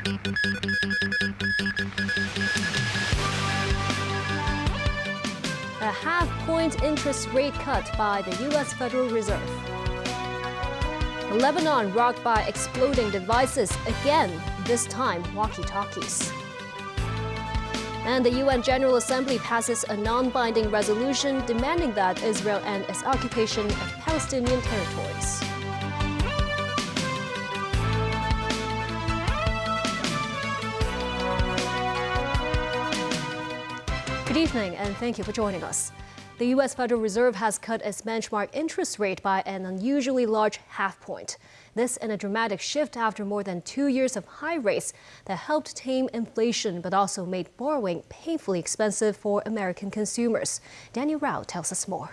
A half-point interest rate cut by the U.S. Federal Reserve. Lebanon rocked by exploding devices again, this time walkie-talkies. And the UN General Assembly passes a non-binding resolution demanding that Israel end its occupation of Palestinian territories. Good evening, and thank you for joining us. The U.S. Federal Reserve has cut its benchmark interest rate by an unusually large half point. This in a dramatic shift after more than 2 years of high rates that helped tame inflation but also made borrowing painfully expensive for American consumers. Daniel Rao tells us more.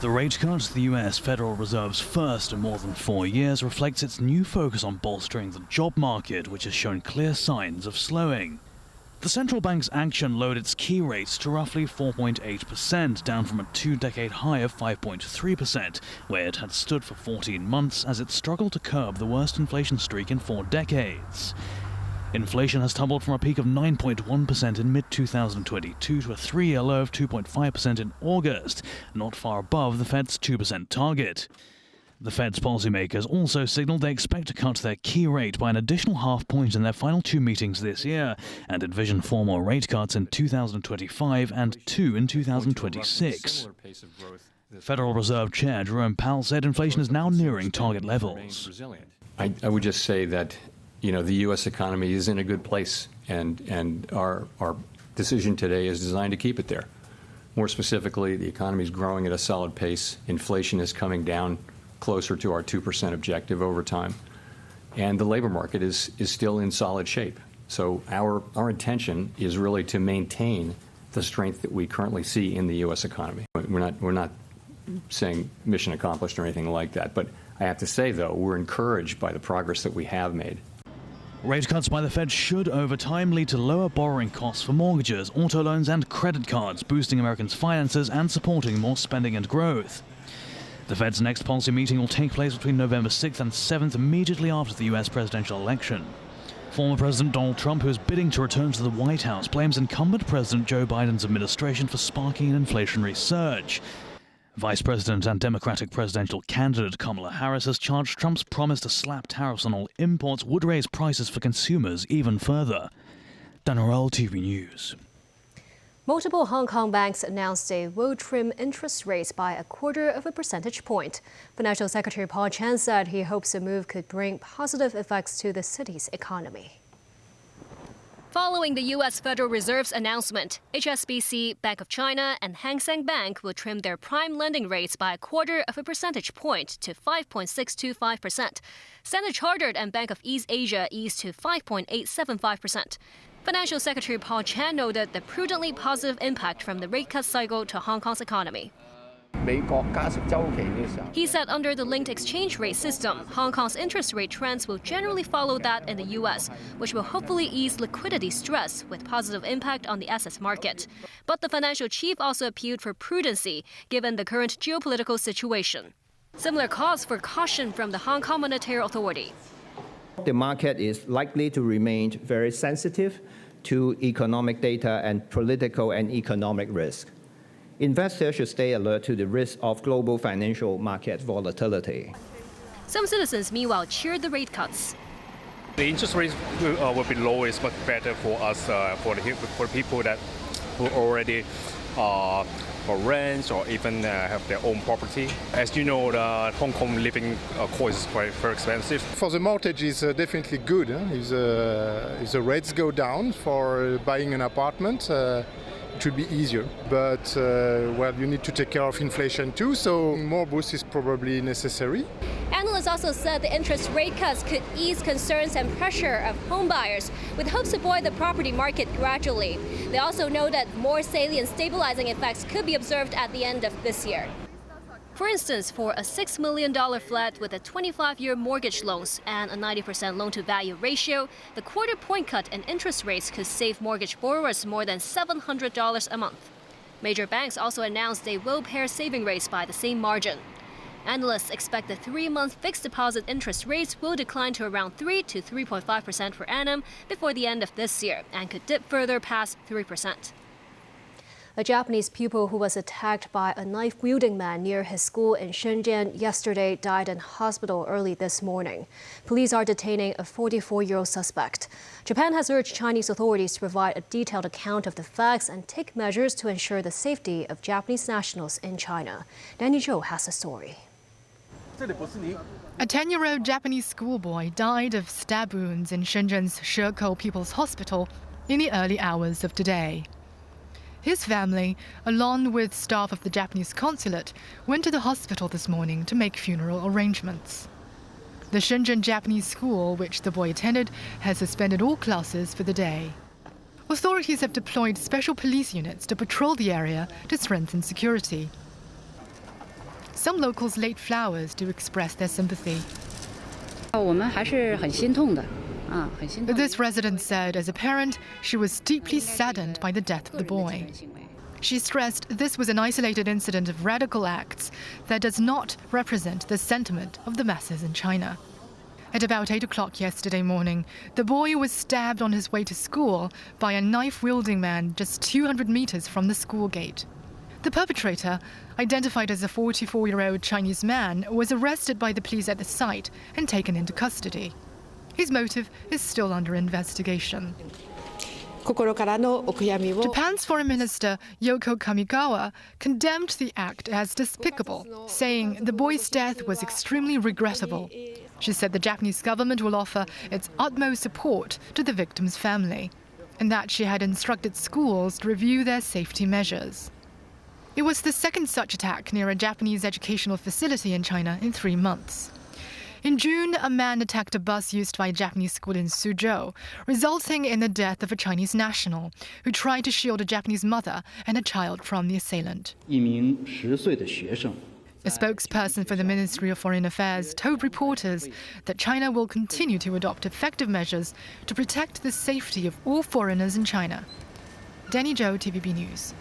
The rate cut, the U.S. Federal Reserve's first in more than 4 years, reflects its new focus on bolstering the job market, which has shown clear signs of slowing. The central bank's action lowered its key rates to roughly 4.8%, down from a two-decade high of 5.3%, where it had stood for 14 months as it struggled to curb the worst inflation streak in 4 decades. Inflation has tumbled from a peak of 9.1% in mid-2022 to a 3-year low of 2.5% in August, not far above the Fed's 2% target. The Fed's policymakers also signaled they expect to cut their key rate by an additional half point in their final 2 meetings this year and envision 4 more rate cuts in 2025 and 2 in 2026. Federal Reserve Chair Jerome Powell said inflation is now nearing target levels. I would just say that, the U.S. economy is in a good place, and our decision today is designed to keep it there. More specifically, the economy is growing at a solid pace. Inflation is coming down closer to our 2% objective over time. And the labor market is still in solid shape. So our intention is really to maintain the strength that we currently see in the U.S. economy. We're not saying mission accomplished or anything like that. But I have to say, though, we're encouraged by the progress that we have made. Rate cuts by the Fed should over time lead to lower borrowing costs for mortgages, auto loans and credit cards, boosting Americans' finances and supporting more spending and growth. The Fed's next policy meeting will take place between November 6th and 7th, immediately after the U.S. presidential election. Former President Donald Trump, who is bidding to return to the White House, blames incumbent President Joe Biden's administration for sparking an inflationary surge. Vice President and Democratic presidential candidate Kamala Harris has charged Trump's promise to slap tariffs on all imports would raise prices for consumers even further. Daniel, TV News. Multiple Hong Kong banks announced they will trim interest rates by 0.25 percentage point. Financial Secretary Paul Chan said he hopes the move could bring positive effects to the city's economy. Following the U.S. Federal Reserve's announcement, HSBC, Bank of China, and Hang Seng Bank will trim their prime lending rates by 0.25 percentage point to 5.625%. Standard Chartered and Bank of East Asia eased to 5.875%. Financial Secretary Paul Chan noted the prudently positive impact from the rate cut cycle to Hong Kong's economy. He said under the linked exchange rate system, Hong Kong's interest rate trends will generally follow that in the U.S., which will hopefully ease liquidity stress with positive impact on the assets market. But the financial chief also appealed for prudency given the current geopolitical situation. Similar calls for caution from the Hong Kong Monetary Authority. The market is likely to remain very sensitive to economic data and political and economic risk. Investors should stay alert to the risk of global financial market volatility. Some citizens, meanwhile, cheered the rate cuts. The interest rates will be lower. It's much better for us, for the people that who already for rent or even have their own property. As you know, the Hong Kong living cost is very expensive. For the mortgage, it's definitely good. If the rates go down for buying an apartment, it will be easier. But, you need to take care of inflation too, so more boost is probably necessary. Analysts also said the interest rate cuts could ease concerns and pressure of home buyers, with hopes to buoy the property market gradually. They also know that more salient stabilizing effects could be observed at the end of this year. For instance, for a $6 million flat with a 25-year mortgage loans and a 90% loan-to-value ratio, the quarter-point cut in interest rates could save mortgage borrowers more than $700 a month. Major banks also announced they will pair saving rates by the same margin. Analysts expect the 3-month fixed deposit interest rates will decline to around 3 to 3.5% per annum before the end of this year and could dip further past 3%. A Japanese pupil who was attacked by a knife-wielding man near his school in Shenzhen yesterday died in hospital early this morning. Police are detaining a 44-year-old suspect. Japan has urged Chinese authorities to provide a detailed account of the facts and take measures to ensure the safety of Japanese nationals in China. Danny Zhou has the story. A 10-year-old Japanese schoolboy died of stab wounds in Shenzhen's Shekou People's Hospital in the early hours of today. His family, along with staff of the Japanese consulate, went to the hospital this morning to make funeral arrangements. The Shenzhen Japanese school, which the boy attended, has suspended all classes for the day. Authorities have deployed special police units to patrol the area to strengthen security. Some locals laid flowers to express their sympathy. This resident said, as a parent, she was deeply saddened by the death of the boy. She stressed this was an isolated incident of radical acts that does not represent the sentiment of the masses in China. At about 8 o'clock yesterday morning, the boy was stabbed on his way to school by a knife-wielding man just 200 meters from the school gate. The perpetrator, identified as a 44-year-old Chinese man, was arrested by the police at the site and taken into custody. His motive is still under investigation. Japan's Foreign Minister Yoko Kamigawa condemned the act as despicable, saying the boy's death was extremely regrettable. She said the Japanese government will offer its utmost support to the victim's family, and that she had instructed schools to review their safety measures. It was the second such attack near a Japanese educational facility in China in 3 months. In June, a man attacked a bus used by a Japanese school in Suzhou, resulting in the death of a Chinese national who tried to shield a Japanese mother and a child from the assailant. A spokesperson for the Ministry of Foreign Affairs told reporters that China will continue to adopt effective measures to protect the safety of all foreigners in China. Danny Zhou, TVB News.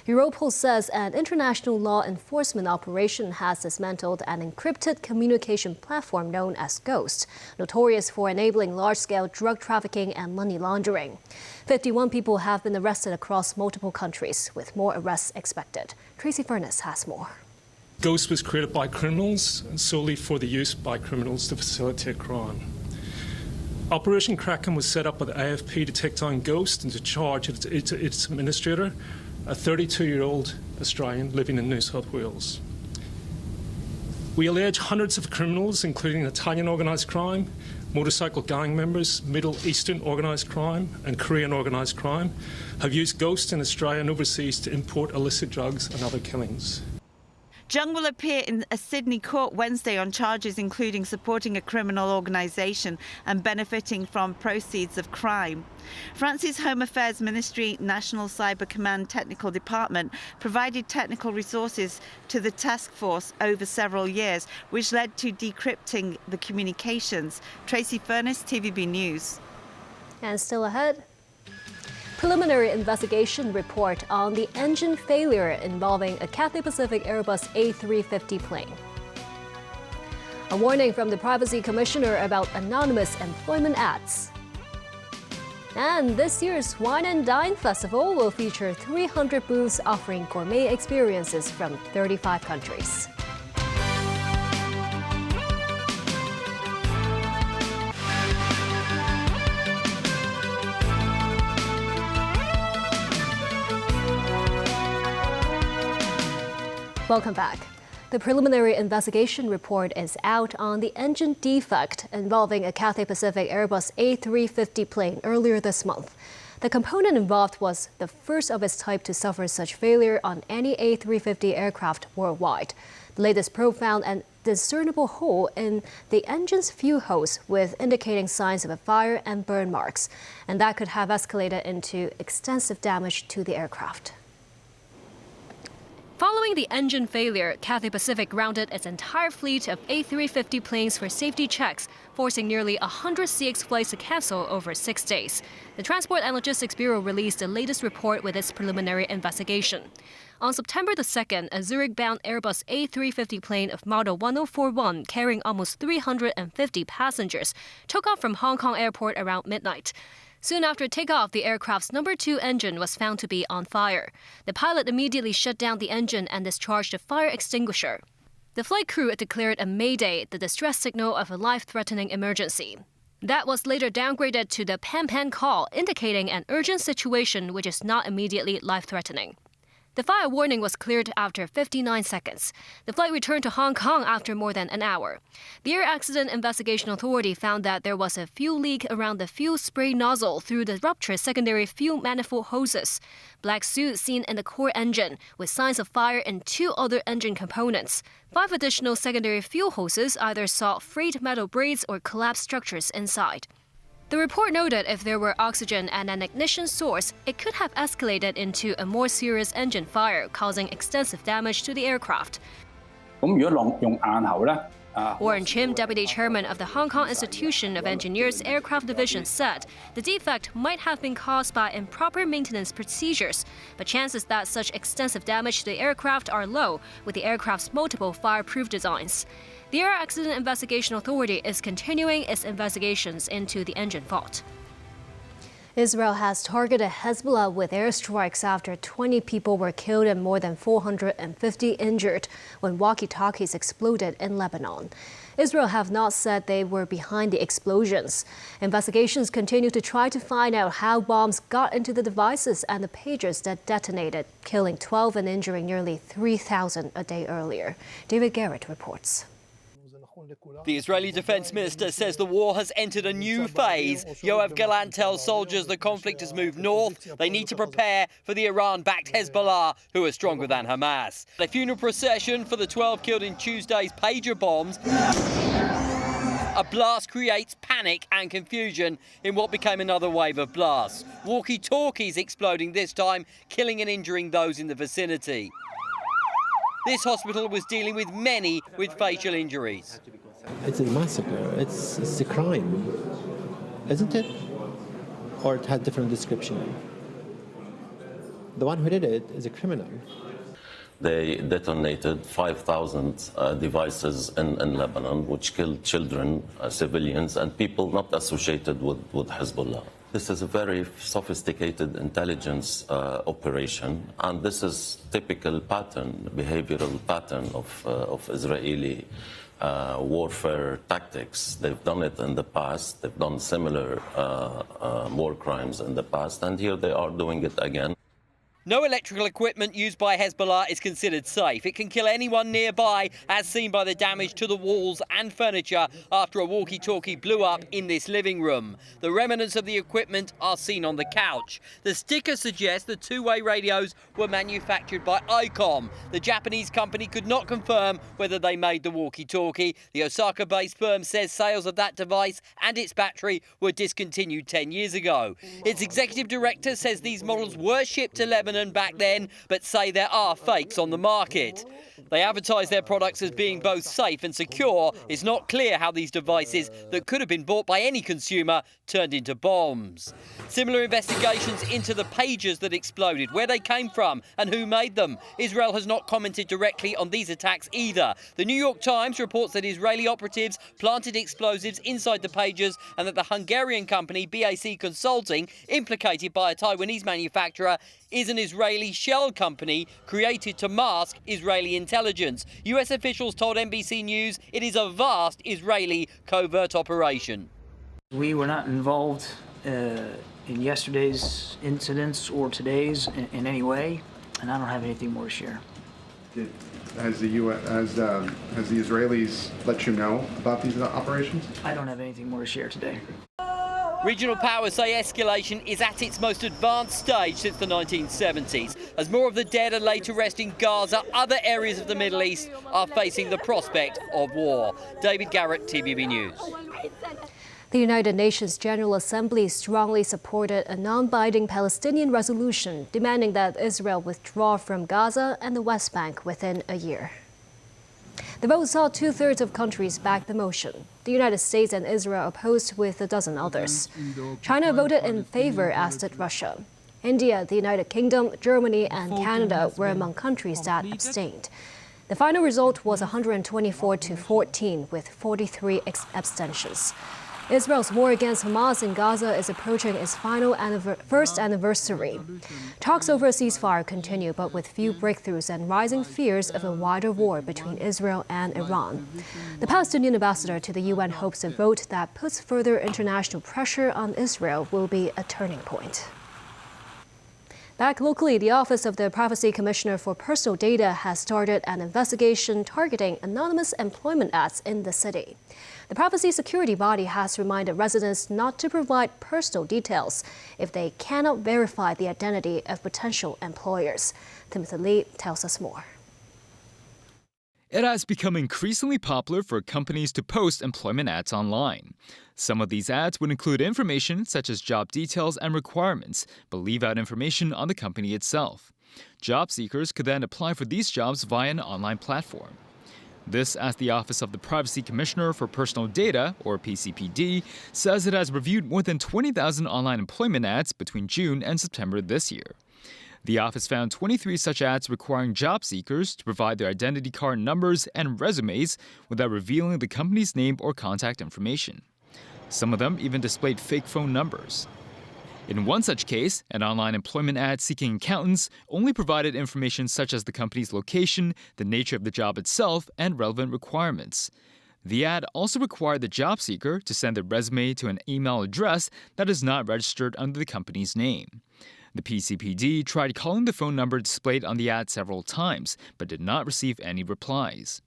Europol says an international law enforcement operation has dismantled an encrypted communication platform known as Ghost, notorious for enabling large-scale drug trafficking and money laundering. 51 people have been arrested across multiple countries, with more arrests expected. Tracy Furness has more. Ghost was created by criminals solely for the use by criminals to facilitate crime. Operation Kraken was set up by the AFP to take down Ghost and to charge its administrator, a 32-year-old Australian living in New South Wales. We allege hundreds of criminals, including Italian organised crime, motorcycle gang members, Middle Eastern organised crime and Korean organised crime, have used Ghost in Australia and overseas to import illicit drugs and other killings. Jung will appear in a Sydney court Wednesday on charges including supporting a criminal organisation and benefiting from proceeds of crime. France's Home Affairs Ministry National Cyber Command Technical Department provided technical resources to the task force over several years, which led to decrypting the communications. Tracy Furness, TVB News. And still ahead, preliminary investigation report on the engine failure involving a Cathay Pacific Airbus A350 plane. A warning from the Privacy Commissioner about anonymous employment ads. And this year's Wine and Dine Festival will feature 300 booths offering gourmet experiences from 35 countries. Welcome back. The preliminary investigation report is out on the engine defect involving a Cathay Pacific Airbus A350 plane earlier this month. The component involved was the first of its type to suffer such failure on any A350 aircraft worldwide. The latest probe found a discernible hole in the engine's fuel hose with indicating signs of a fire and burn marks, and that could have escalated into extensive damage to the aircraft. Following the engine failure, Cathay Pacific grounded its entire fleet of A350 planes for safety checks, forcing nearly 100 CX flights to cancel over 6 days. The Transport and Logistics Bureau released the latest report with its preliminary investigation. On September the 2nd, a Zurich-bound Airbus A350 plane of model 1041 carrying almost 350 passengers took off from Hong Kong Airport around midnight. Soon after takeoff, the aircraft's number 2 engine was found to be on fire. The pilot immediately shut down the engine and discharged a fire extinguisher. The flight crew declared a mayday, the distress signal of a life-threatening emergency. That was later downgraded to the pan-pan call, indicating an urgent situation which is not immediately life-threatening. The fire warning was cleared after 59 seconds. The flight returned to Hong Kong after more than an hour. The Air Accident Investigation Authority found that there was a fuel leak around the fuel spray nozzle through the ruptured secondary fuel manifold hoses. Black soot seen in the core engine, with signs of fire in 2 other engine components. 5 additional secondary fuel hoses either saw frayed metal braids or collapsed structures inside. The report noted if there were oxygen and an ignition source, it could have escalated into a more serious engine fire, causing extensive damage to the aircraft. Warren Chim, deputy chairman of the Hong Kong Institution of Engineers Aircraft Division, said the defect might have been caused by improper maintenance procedures, but chances that such extensive damage to the aircraft are low with the aircraft's multiple fireproof designs. The Air Accident Investigation Authority is continuing its investigations into the engine fault. Israel has targeted Hezbollah with airstrikes after 20 people were killed and more than 450 injured when walkie-talkies exploded in Lebanon. Israel have not said they were behind the explosions. Investigations continue to try to find out how bombs got into the devices and the pagers that detonated, killing 12 and injuring nearly 3,000 a day earlier. David Garrett reports. The Israeli defense minister says the war has entered a new phase. Yoav Gallant tells soldiers the conflict has moved north. They need to prepare for the Iran-backed Hezbollah, who are stronger than Hamas. A funeral procession for the 12 killed in Tuesday's pager bombs. A blast creates panic and confusion in what became another wave of blasts. Walkie-talkies exploding this time, killing and injuring those in the vicinity. This hospital was dealing with many with facial injuries. It's a massacre. It's a crime, isn't it? Or it had different description. The one who did it is a criminal. They detonated 5,000 devices in Lebanon, which killed children, civilians, and people not associated with Hezbollah. This is a very sophisticated intelligence operation, and this is typical pattern, behavioral pattern of Israeli warfare tactics. They've done it in the past. They've done similar war crimes in the past, and here they are doing it again. No electrical equipment used by Hezbollah is considered safe. It can kill anyone nearby, as seen by the damage to the walls and furniture after a walkie-talkie blew up in this living room. The remnants of the equipment are seen on the couch. The sticker suggests the two-way radios were manufactured by ICOM. The Japanese company could not confirm whether they made the walkie-talkie. The Osaka-based firm says sales of that device and its battery were discontinued 10 years ago. Its executive director says these models were shipped to Lebanon back then, but say there are fakes on the market. They advertise their products as being both safe and secure. It's not clear how these devices that could have been bought by any consumer turned into bombs. Similar investigations into the pagers that exploded, where they came from and who made them. Israel has not commented directly on these attacks either. The New York Times reports that Israeli operatives planted explosives inside the pagers and that the Hungarian company BAC Consulting, implicated by a Taiwanese manufacturer, is an Israeli shell company created to mask Israeli intelligence. US officials told NBC News it is a vast Israeli covert operation. We were not involved in yesterday's incidents or today's in any way, and I don't have anything more to share. Has the Israelis let you know about these operations? I don't have anything more to share today. Regional powers say escalation is at its most advanced stage since the 1970s. As more of the dead are laid to rest in Gaza, other areas of the Middle East are facing the prospect of war. David Garrett, TVB News. The United Nations General Assembly strongly supported a non-binding Palestinian resolution demanding that Israel withdraw from Gaza and the West Bank within a year. The vote saw 2/3 of countries back the motion. The United States and Israel opposed with a dozen others. China voted in favor, as did Russia. India, the United Kingdom, Germany, and Canada were among countries that abstained. The final result was 124 to 14, with 43 abstentions. Israel's war against Hamas in Gaza is approaching its first anniversary. Talks over a ceasefire continue, but with few breakthroughs and rising fears of a wider war between Israel and Iran. The Palestinian ambassador to the UN hopes a vote that puts further international pressure on Israel will be a turning point. Back locally, the Office of the Privacy Commissioner for Personal Data has started an investigation targeting anonymous employment ads in the city. The privacy security body has reminded residents not to provide personal details if they cannot verify the identity of potential employers. Timothy Lee tells us more. It has become increasingly popular for companies to post employment ads online. Some of these ads would include information such as job details and requirements, but leave out information on the company itself. Job seekers could then apply for these jobs via an online platform. This, as the Office of the Privacy Commissioner for Personal Data, or PCPD, says it has reviewed more than 20,000 online employment ads between June and September this year. The office found 23 such ads requiring job seekers to provide their identity card numbers and resumes without revealing the company's name or contact information. Some of them even displayed fake phone numbers. In one such case, an online employment ad seeking accountants only provided information such as the company's location, the nature of the job itself, and relevant requirements. The ad also required the job seeker to send their resume to an email address that is not registered under the company's name. The PCPD tried calling the phone number displayed on the ad several times, but did not receive any replies.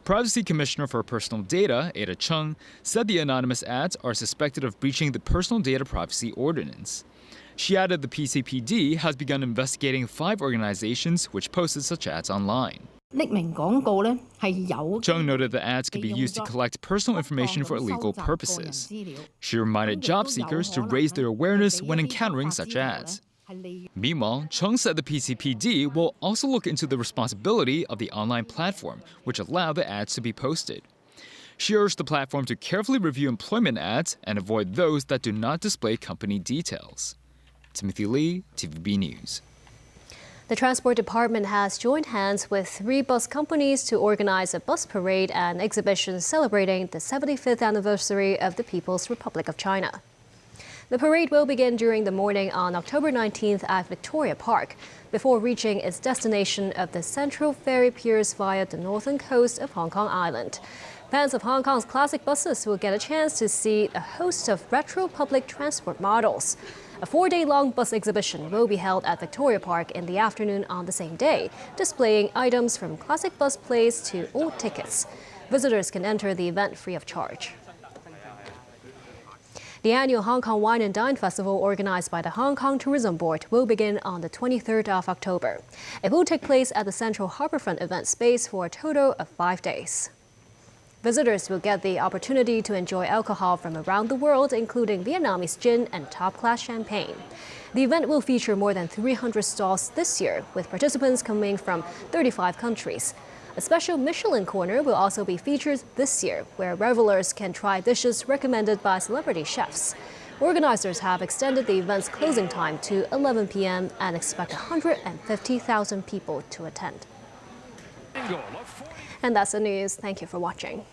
Privacy Commissioner for Personal Data, Ada Chung, said the anonymous ads are suspected of breaching the Personal Data Privacy Ordinance. She added the PCPD has begun investigating 5 organizations which posted such ads online. Chung noted the ads could be used to collect personal information for illegal purposes. She reminded job seekers to raise their awareness when encountering such ads. Meanwhile, Chung said the PCPD will also look into the responsibility of the online platform, which allowed the ads to be posted. She urged the platform to carefully review employment ads and avoid those that do not display company details. Timothy Lee, TVB News. The Transport Department has joined hands with 3 bus companies to organize a bus parade and exhibition celebrating the 75th anniversary of the People's Republic of China. The parade will begin during the morning on October 19th at Victoria Park, before reaching its destination of the Central Ferry Piers via the northern coast of Hong Kong Island. Fans of Hong Kong's classic buses will get a chance to see a host of retro public transport models. A 4-day-long bus exhibition will be held at Victoria Park in the afternoon on the same day, displaying items from classic bus plays to old tickets. Visitors can enter the event free of charge. The annual Hong Kong Wine and Dine Festival, organized by the Hong Kong Tourism Board, will begin on the 23rd of October. It will take place at the Central Harbourfront event space for a total of 5 days. Visitors will get the opportunity to enjoy alcohol from around the world, including Vietnamese gin and top-class champagne. The event will feature more than 300 stalls this year, with participants coming from 35 countries. A special Michelin corner will also be featured this year, where revelers can try dishes recommended by celebrity chefs. Organizers have extended the event's closing time to 11 p.m. and expect 150,000 people to attend. And that's the news. Thank you for watching.